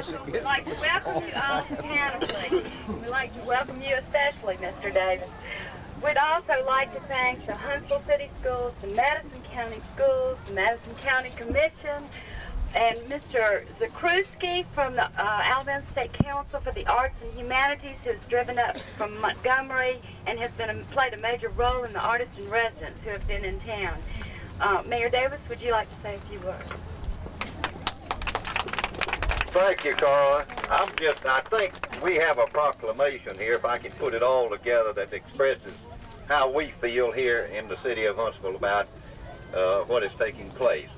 We'd like to welcome you all to Panoply. We'd like to welcome you especially, Mr. Davis. We'd also like to thank the Huntsville City Schools, the Madison County Schools, the Madison County Commission, and Mr. Zakruski from the Alabama State Council for the Arts and Humanities, who's driven up from Montgomery and has played a major role in the artists in residence who have been in town. Mayor Davis, would you like to say a few words? Thank you, Carla. I think we have a proclamation here, if I can put it all together, that expresses how we feel here in the city of Huntsville about what is taking place.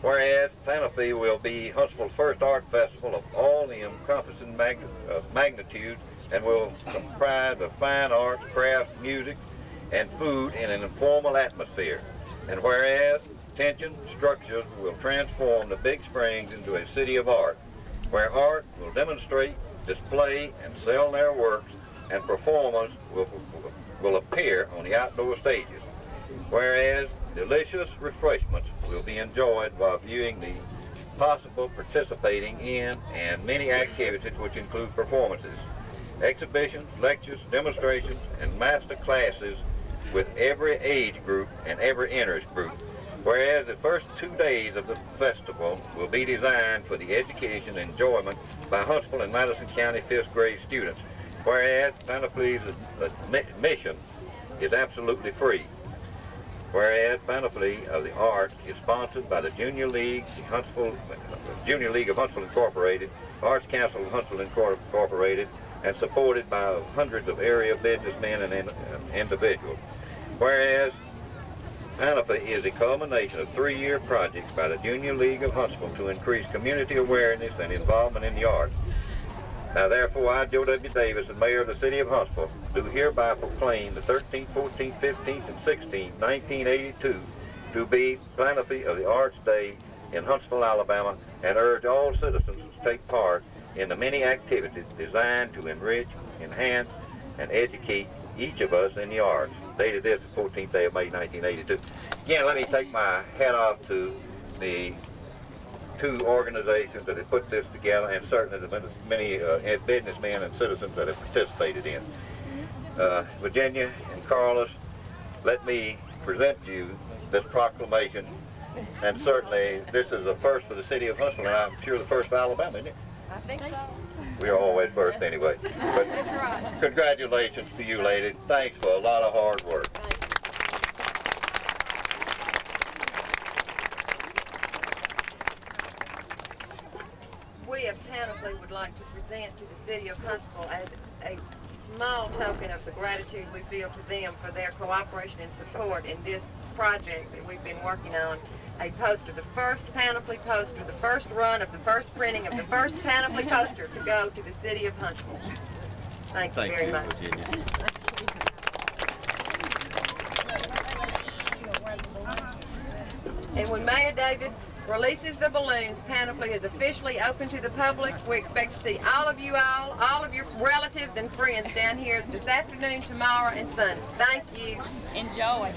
Whereas Panoply will be Huntsville's first art festival of all the encompassing magnitude and will comprise of fine arts, craft, music, and food in an informal atmosphere. And whereas tension structures will transform the Big Springs into a city of art, where art will demonstrate, display, and sell their works, and performers will appear on the outdoor stages. Whereas delicious refreshments will be enjoyed while viewing the possible participating in and many activities which include performances, exhibitions, lectures, demonstrations, and master classes with every age group and every interest group. Whereas the first 2 days of the festival will be designed for the education and enjoyment by Huntsville and Madison County 5th grade students. Whereas Panoply's admission is absolutely free. Whereas Panoply of the Arts is sponsored by the Junior League of Huntsville Incorporated, Arts Council of Huntsville Incorporated, and supported by hundreds of area businessmen and individuals. Whereas Panoply is a culmination of 3-year projects by the Junior League of Huntsville to increase community awareness and involvement in the arts. Now therefore, I, Joe W. Davis, the Mayor of the City of Huntsville, do hereby proclaim the 13th, 14th, 15th, and 16th, 1982 to be Panoply of the Arts Day in Huntsville, Alabama, and urge all citizens to take part in the many activities designed to enrich, enhance, and educate each of us in the arts. Dated this the 14th day of May, 1982. Again, let me take my hat off to the 2 organizations that have put this together, and certainly the many businessmen and citizens that have participated in. Virginia and Carlos, let me present you this proclamation, and certainly this is the first for the city of Huntsville, and I'm sure the first for Alabama, isn't it? I think so. We're always first anyway. But that's right. Congratulations to you, ladies. Thanks for a lot of hard work. We of Panoply would like to present to the city of Huntsville as a small token of the gratitude we feel to them for their cooperation and support in this project that we've been working on. A poster, the first Panoply poster, the first run of the first printing of the first Panoply poster to go to the city of Huntsville. Thank you very much. Virginia. And when Mayor Davis releases the balloons, Panoply is officially open to the public. We expect to see all of you all of your relatives and friends down here this afternoon, tomorrow, and Sunday. Thank you. Enjoy.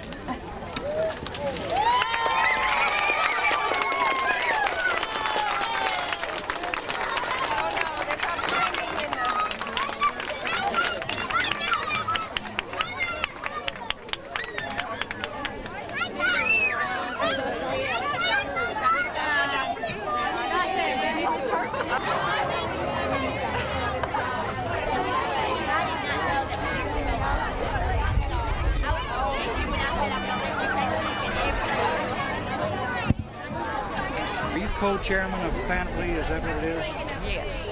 Co-chairman of Panoply, is that what it is? Yes.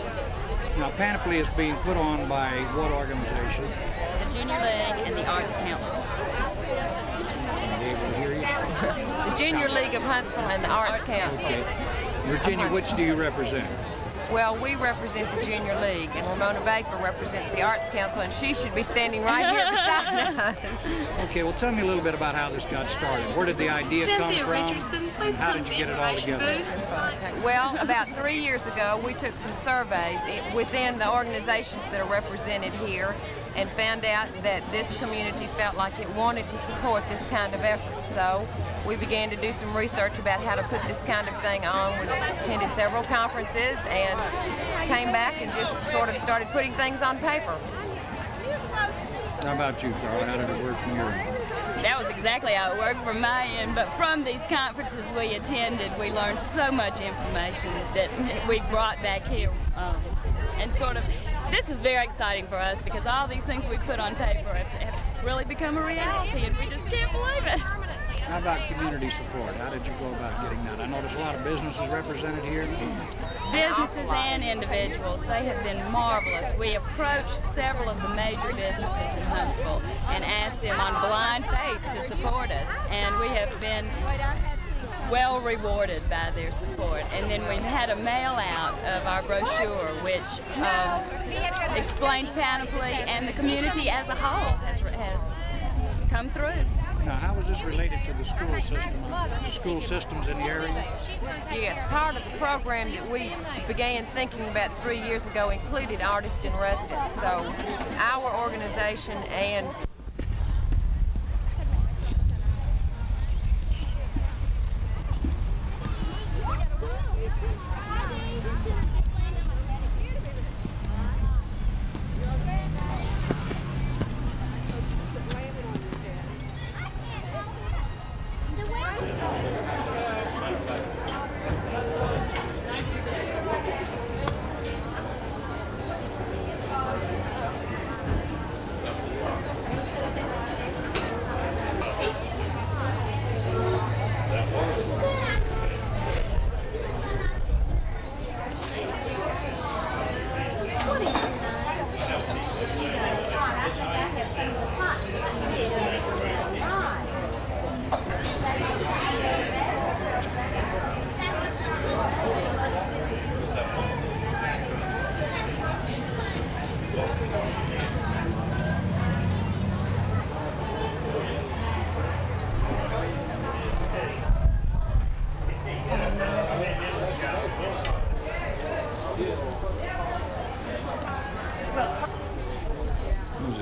Now, Panoply is being put on by what organization? The Junior League and the Arts Council. Are they able to hear you? The Junior League of Huntsville and the Arts Council. Okay. Virginia, which do you represent? Well, we represent the Junior League, and Ramona Baker represents the Arts Council, and she should be standing right here beside us. Okay, well, tell me a little bit about how this got started. Where did the idea come from, and how did you get it all together? Well, about 3 years ago, we took some surveys within the organizations that are represented here, and found out that this community felt like it wanted to support this kind of effort. So we began to do some research about how to put this kind of thing on. We attended several conferences and came back and just sort of started putting things on paper. How about you, Carla? How did it work from your end? That was exactly how it worked from my end, but from these conferences we attended, we learned so much information that we brought back here. And sort of, this is very exciting for us because all these things we put on paper have really become a reality, and we just can't believe it. How about community support? How did you go about getting that? I know there's a lot of businesses represented here. Businesses and individuals, they have been marvelous. We approached several of the major businesses in Huntsville and asked them on blind faith to support us, and we have been well rewarded by their support. And then we've had a mail out of our brochure which explained Panoply, and the community as a whole has come through. Now, how is this related to the school system, the school systems in the area? Yes, part of the program that we began thinking about 3 years ago included artists in residence. So our organization and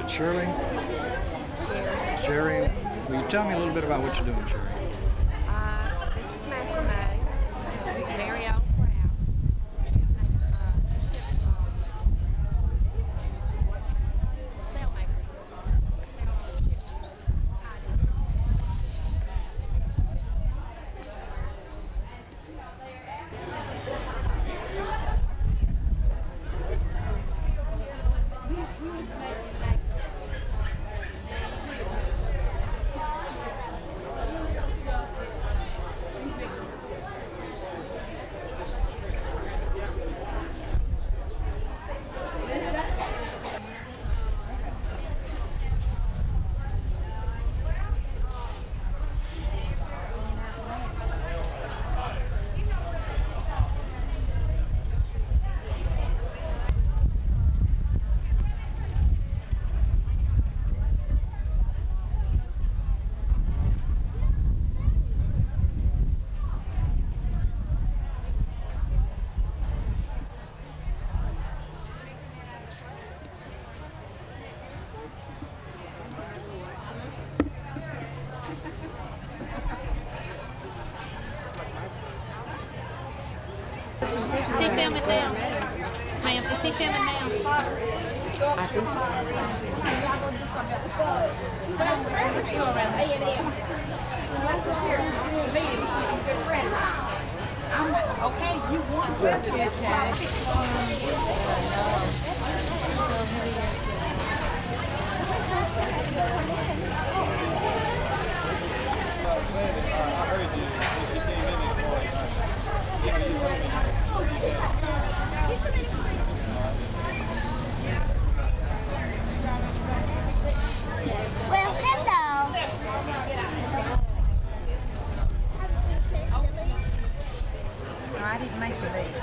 Shirley? Sherry, will you tell me a little bit about what you're doing, Sherry? This is macrame, very old craft. Sail makers. Is he filming now? Ma'am, is he filming now? I think so. Okay, you want Well, hello. No, I didn't make the lead.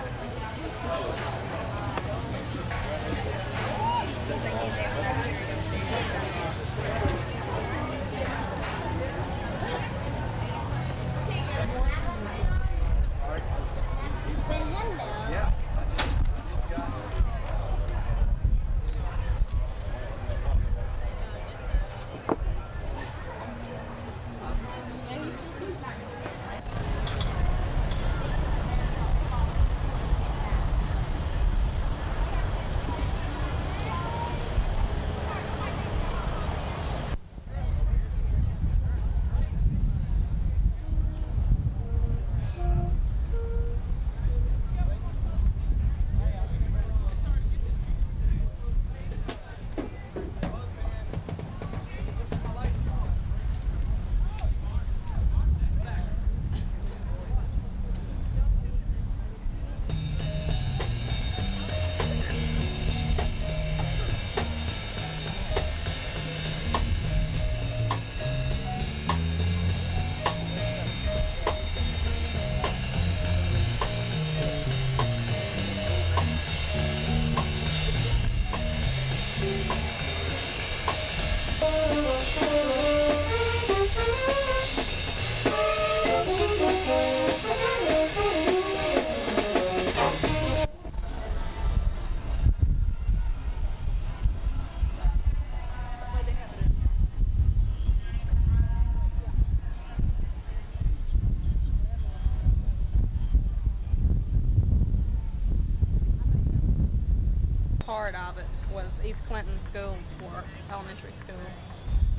part of it was East Clinton Schools for elementary school,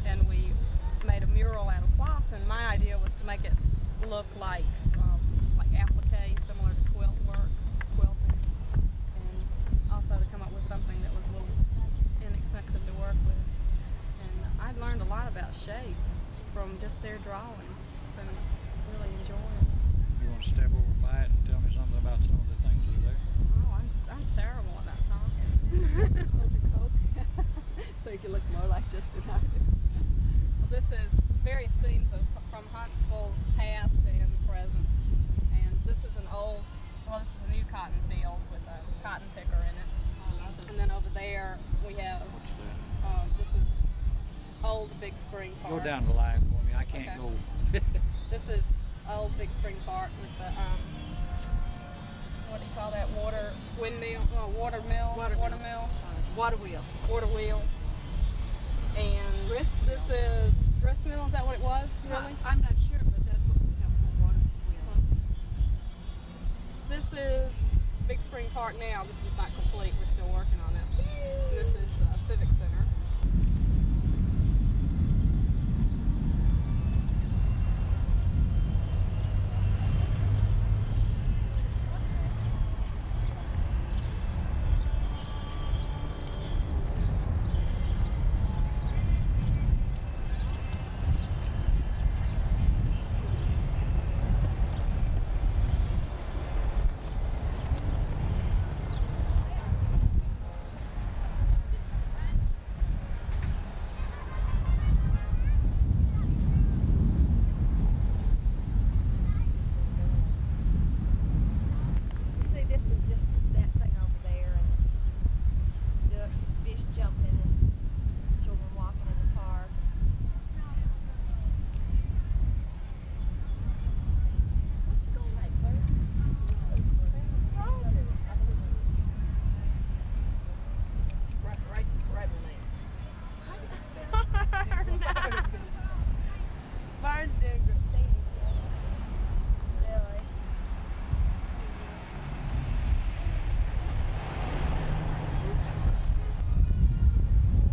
and we made a mural out of cloth, and my idea was to make it look like applique, similar to quilting, and also to come up with something that was a little inexpensive to work with. And I learned a lot about shape from just their drawings. It's been really enjoyable. You want to step over by it and tell me something about some of the things that are there? Oh, I'm terrible about talking. Hold your Coke so you can look more like Justin Harden. Well, this is various scenes from Huntsville's past and present. And this is an old, well, this is a new cotton field with a cotton picker in it. And then over there we have, this is old Big Spring Park. Go down the line for me. I can't go. This is old Big Spring Park with the, what do you call that, water wheel. And this is grist mill, is that what it was, really? I'm not sure, but that's what we have for water wheel. This is Big Spring Park now. This is not complete. We're still working on this. This is the Civic Center.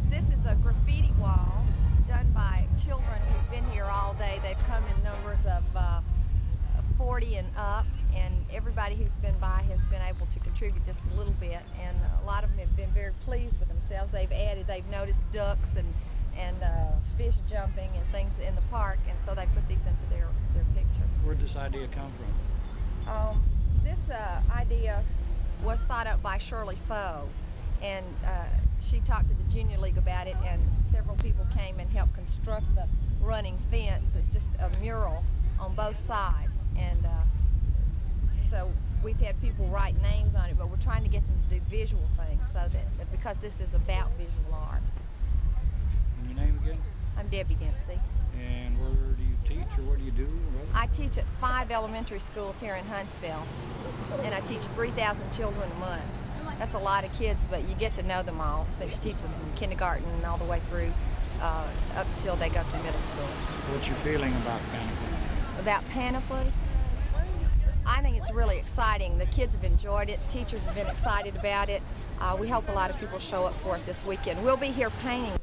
This is a graffiti wall done by children who've been here all day. They've come in numbers of 40 and up, and everybody who's been by has been able to contribute just a little bit, and a lot of them have been very pleased with themselves. They've noticed ducks and fish jumping and things in the park, and so they put these into their picture. Where'd this idea come from? This idea was thought up by Shirley Foe, and she talked to the Junior League about it, and several people came and helped construct the running fence. It's just a mural on both sides, and so we've had people write names on it, but we're trying to get them to do visual things, so that because this is about visual art. And your name again? I'm Debbie Dempsey. And where do you teach, or what do you do? I teach at 5 elementary schools here in Huntsville, and I teach 3,000 children a month. That's a lot of kids, but you get to know them all, since you teach them from kindergarten and all the way through up till they go to middle school. What's your feeling about Panoply? About Panoply? I think it's really exciting. The kids have enjoyed it. Teachers have been excited about it. We hope a lot of people show up for it this weekend. We'll be here painting